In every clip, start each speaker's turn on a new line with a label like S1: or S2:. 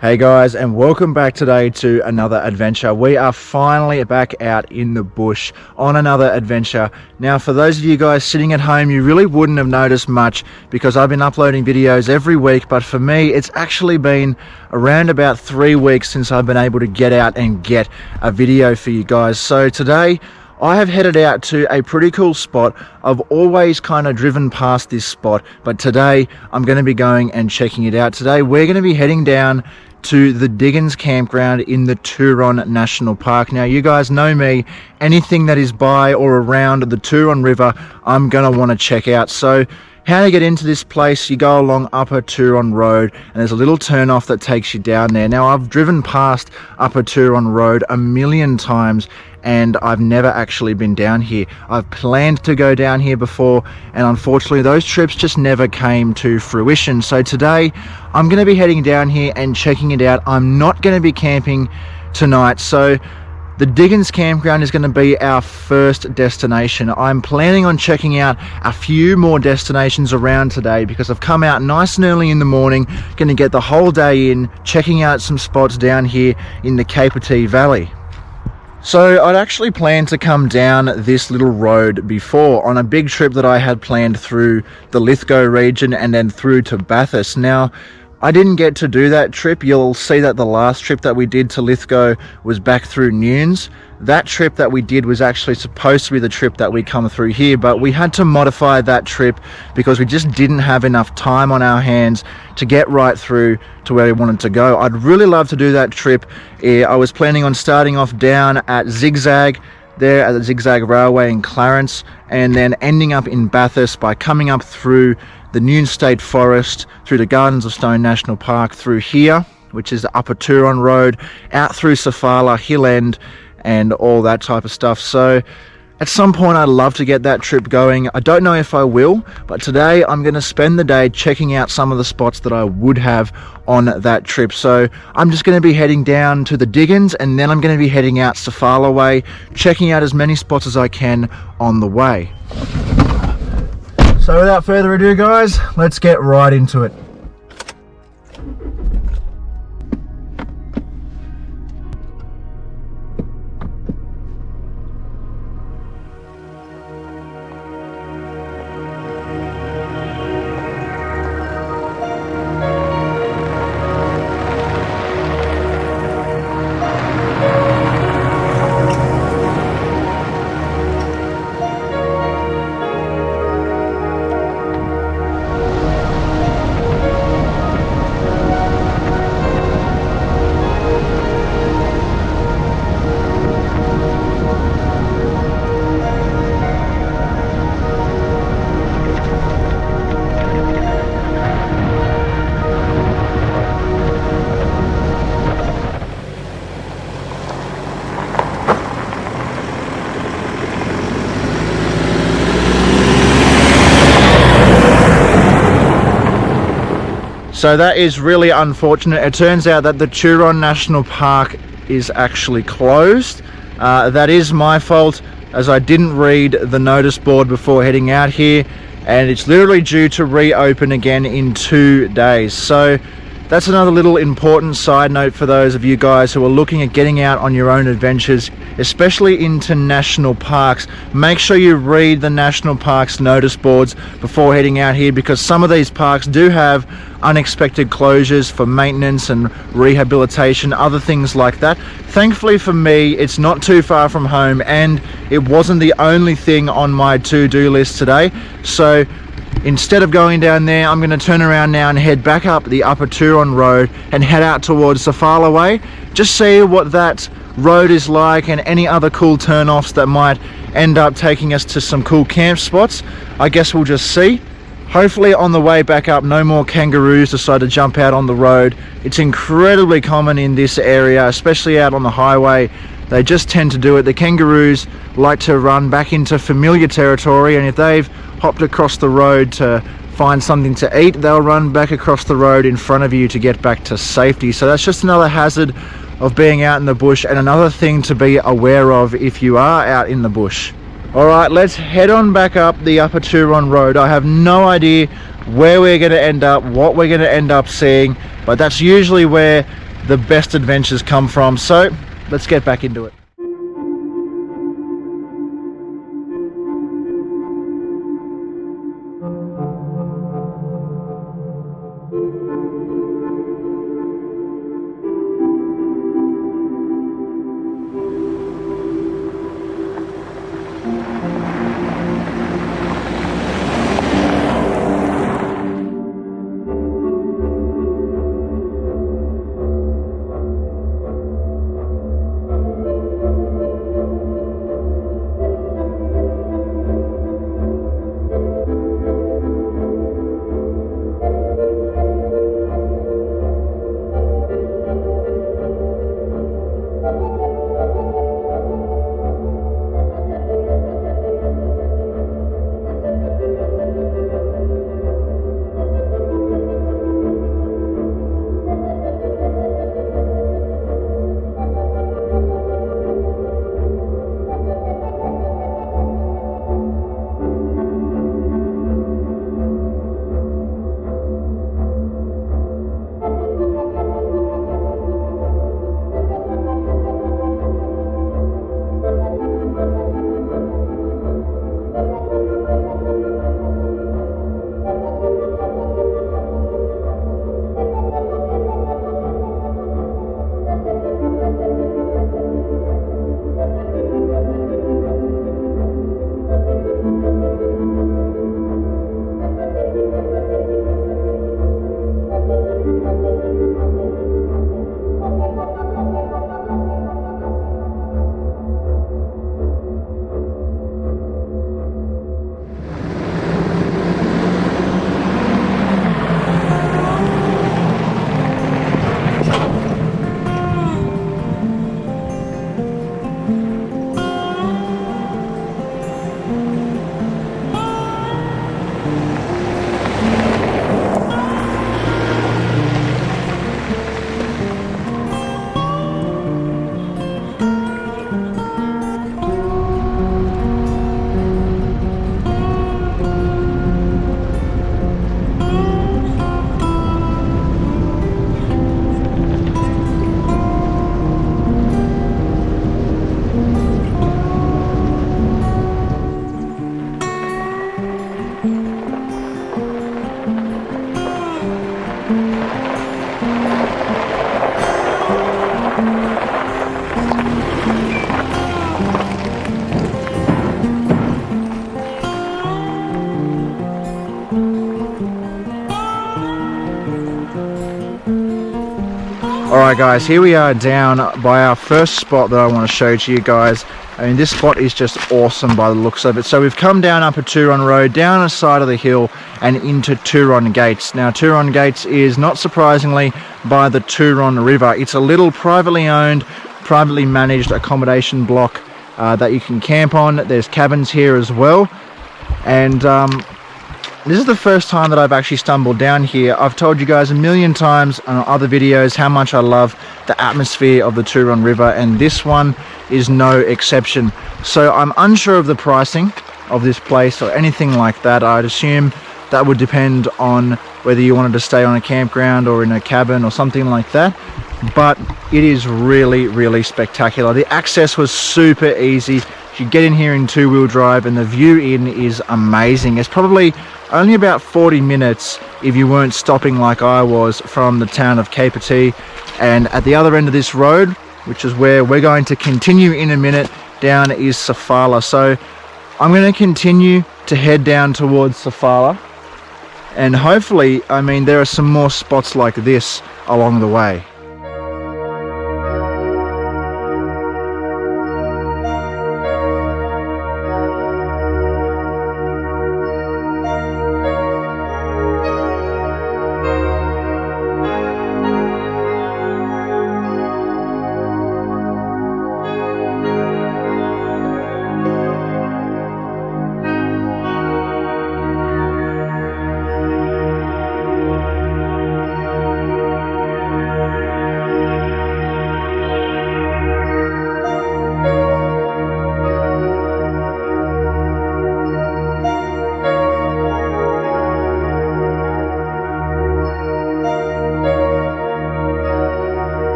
S1: Hey guys, and welcome back today to another adventure. We are finally back out in the bush on another adventure. Now, for those of you guys sitting at home, you really wouldn't have noticed much because I've been uploading videos every week, but for me, it's actually been around about 3 weeks since I've been able to get out and get a video for you guys. So today, I have headed out to a pretty cool spot. I've always kind of driven past this spot, but today I'm going to be going and checking it out. Today we're going to be heading down to the Diggins campground in the Turon National Park. Now, you guys know me, anything that is by or around the Turon River, I'm going to want to check out. So how to get into this place, you go along Upper Turon Road and there's a little turn off that takes you down there. Now, I've driven past Upper Turon Road a million times and I've never actually been down here. I've planned to go down here before and unfortunately those trips just never came to fruition. So today I'm going to be heading down here and checking it out. I'm not going to be camping tonight, so the Diggins campground is going to be our first destination. I'm planning on checking out a few more destinations around today because I've come out nice and early in the morning, going to get the whole day in, checking out some spots down here in the Capertee Valley. So I'd actually planned to come down this little road before on a big trip that I had planned through the Lithgow region and then through to Bathurst. Now, I didn't get to do that trip. You'll see that the last trip that we did to Lithgow was back through Nunes. That trip that we did was actually supposed to be the trip that we come through here, but we had to modify that trip because we just didn't have enough time on our hands to get right through to where we wanted to go. I'd really love to do that trip. I was planning on starting off down at Zigzag, there at the Zigzag Railway in Clarence, and then ending up in Bathurst by coming up through the Nunes State Forest, through the Gardens of Stone National Park, through here, which is the Upper Turon Road, out through Safala, Hill End, and all that type of stuff. So at some point I'd love to get that trip going. I don't know if I will, but today I'm going to spend the day checking out some of the spots that I would have on that trip. So I'm just going to be heading down to the Diggins and then I'm going to be heading out Safala way, checking out as many spots as I can on the way. So without further ado guys, let's get right into it. So that is really unfortunate. It turns out that the Turon National Park is actually closed. That is my fault, as I didn't read the notice board before heading out here, and it's literally due to reopen again in 2 days. So that's another little important side note for those of you guys who are looking at getting out on your own adventures, especially into national parks. Make sure you read the national parks notice boards before heading out here, because some of these parks do have unexpected closures for maintenance and rehabilitation, other things like that. Thankfully for me, it's not too far from home and it wasn't the only thing on my to-do list today. So instead of going down there, I'm going to turn around now and head back up the Upper Turon Road and head out towards Safala Way. Just see what that road is like and any other cool turn-offs that might end up taking us to some cool camp spots. I guess we'll just see. Hopefully on the way back up, no more kangaroos decide to jump out on the road. It's incredibly common in this area, especially out on the highway. They just tend to do it. The kangaroos like to run back into familiar territory, and if they've hopped across the road to find something to eat, they'll run back across the road in front of you to get back to safety. So that's just another hazard of being out in the bush and another thing to be aware of if you are out in the bush. Alright, let's head on back up the Upper Turon Road. I have no idea where we're going to end up, what we're going to end up seeing, but that's usually where the best adventures come from. So let's get back into it. Alright guys, here we are down by our first spot that I want to show to you guys. I mean, this spot is just awesome by the looks of it. So we've come down up a Turon road, down a side of the hill and into Turon Gates. Now Turon Gates is, not surprisingly, by the Turon River. It's a little privately owned, privately managed accommodation block that you can camp on. There's cabins here as well. And this is the first time that I've actually stumbled down here. I've told you guys a million times on other videos how much I love the atmosphere of the Turon River, and this one is no exception. So I'm unsure of the pricing of this place or anything like that. I'd assume that would depend on whether you wanted to stay on a campground or in a cabin or something like that. But it is really, really spectacular. The access was super easy. You get in here in two-wheel drive and the view in is amazing. It's probably only about 40 minutes if you weren't stopping like I was from the town of Capertee. And at the other end of this road, which is where we're going to continue in a minute, down is Safala. So I'm going to continue to head down towards Safala, and hopefully, I mean, there are some more spots like this along the way.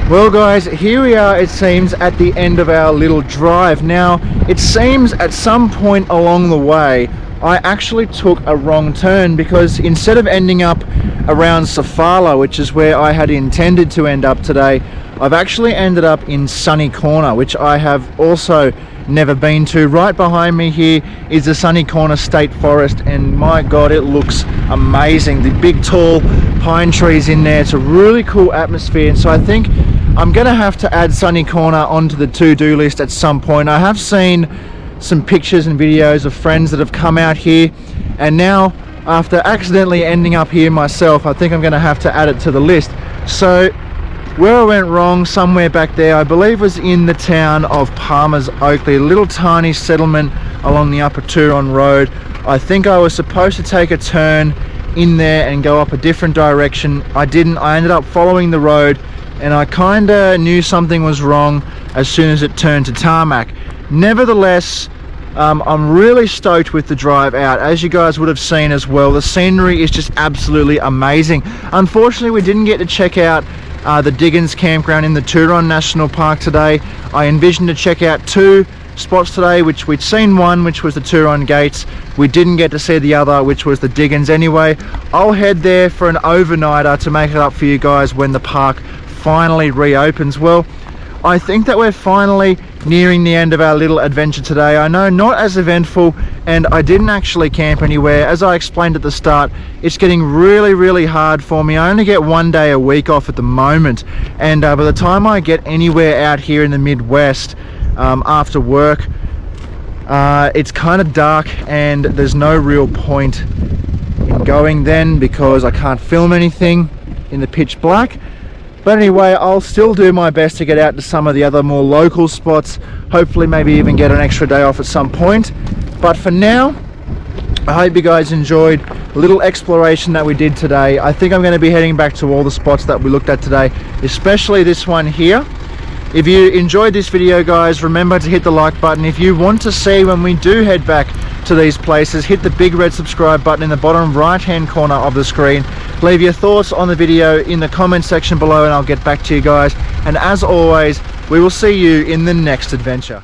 S1: Well guys, here we are, it seems, at the end of our little drive. Now, it seems at some point along the way, I actually took a wrong turn, because instead of ending up around Safala, which is where I had intended to end up today, I've actually ended up in Sunny Corner, which I have also never been to. Right behind me here is the Sunny Corner State Forest, and my god, it looks amazing. The big tall pine trees in there. It's a really cool atmosphere, and so I think I'm gonna have to add Sunny Corner onto the to-do list at some point. I have seen some pictures and videos of friends that have come out here, and now after accidentally ending up here myself, I think I'm gonna have to add it to the list. So where I went wrong, somewhere back there, I believe was in the town of Palmer's Oakley, a little tiny settlement along the upper Turon road. I think I was supposed to take a turn in there and go up a different direction. I didn't. I ended up following the road, and I kinda knew something was wrong as soon as it turned to tarmac. Nevertheless, I'm really stoked with the drive out. As you guys would have seen as well, the scenery is just absolutely amazing. Unfortunately, we didn't get to check out the Diggins campground in the Turon National Park today. I envisioned to check out 2 spots today, which we'd seen one, which was the Turon Gates. We didn't get to see the other, which was the Diggins. Anyway, I'll head there for an overnighter to make it up for you guys when the park finally reopens. Well, I think that we're finally nearing the end of our little adventure today. I know, not as eventful, and I didn't actually camp anywhere. As I explained at the start, it's getting really hard for me. I only get 1 day a week off at the moment, and by the time I get anywhere out here in the Midwest after work, it's kind of dark, and there's no real point in going then, because I can't film anything in the pitch black. But anyway, I'll still do my best to get out to some of the other more local spots, hopefully maybe even get an extra day off at some point. But for now, I hope you guys enjoyed the little exploration that we did today. I think I'm going to be heading back to all the spots that we looked at today, especially this one here. If you enjoyed this video, guys, remember to hit the like button. If you want to see when we do head back to these places, hit the big red subscribe button in the bottom right hand corner of the screen. Leave your thoughts on the video in the comment section below, and I'll get back to you guys. And as always, we will see you in the next adventure.